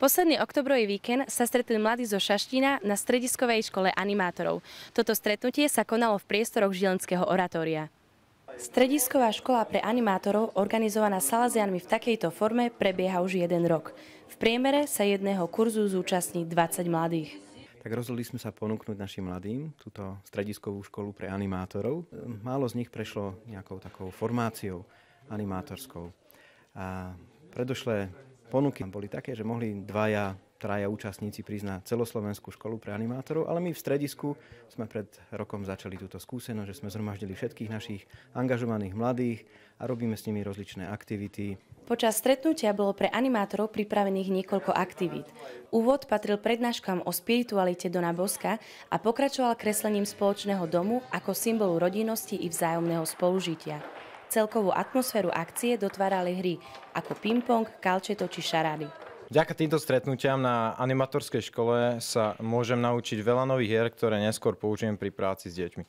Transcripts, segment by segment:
Posledný oktobrový víkend sa stretli mladí zo Šaštína na strediskovej škole animátorov. Toto stretnutie sa konalo v priestoroch Žilinského oratória. Stredisková škola pre animátorov, organizovaná Salesianmi v takejto forme, prebieha už 1 rok. V priemere sa jedného kurzu zúčastní 20 mladých. Tak rozhodli sme sa ponúknuť našim mladým túto strediskovú školu pre animátorov. Málo z nich prešlo nejakou takou formáciou animátorskou. A predošlé ponuky boli také, že mohli 2-3 účastníci prísť na celoslovenskú školu pre animátorov, ale my v stredisku sme pred rokom začali túto skúsenosť, že sme zhromaždili všetkých našich angažovaných mladých a robíme s nimi rozličné aktivity. Počas stretnutia bolo pre animátorov pripravených niekoľko aktivít. Úvod patril prednáškam o spiritualite Dona Boska a pokračoval kreslením spoločného domu ako symbolu rodinnosti i vzájomného spolužitia. Celkovú atmosféru akcie dotvárali hry ako ping-pong, kalčeto či šarády. Vďaka týmto stretnutiam na animatorskej škole sa môžem naučiť veľa nových hier, ktoré neskôr použijem pri práci s deťmi.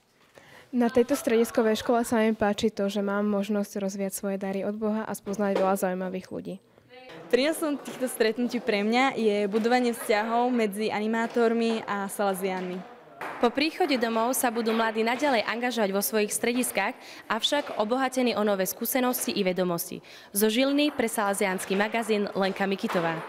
Na tejto strediskovej škole sa mi páči to, že mám možnosť rozvíjať svoje dary od Boha a spoznať veľa zaujímavých ľudí. Prínosom týchto stretnutí pre mňa je budovanie vzťahov medzi animátormi a salesiánmi. Po príchode domov sa budú mladí naďalej angažovať vo svojich strediskách, avšak obohatení o nové skúsenosti i vedomosti. Zo Žiliny pre Salesiánsky magazín Lenka Mikitová.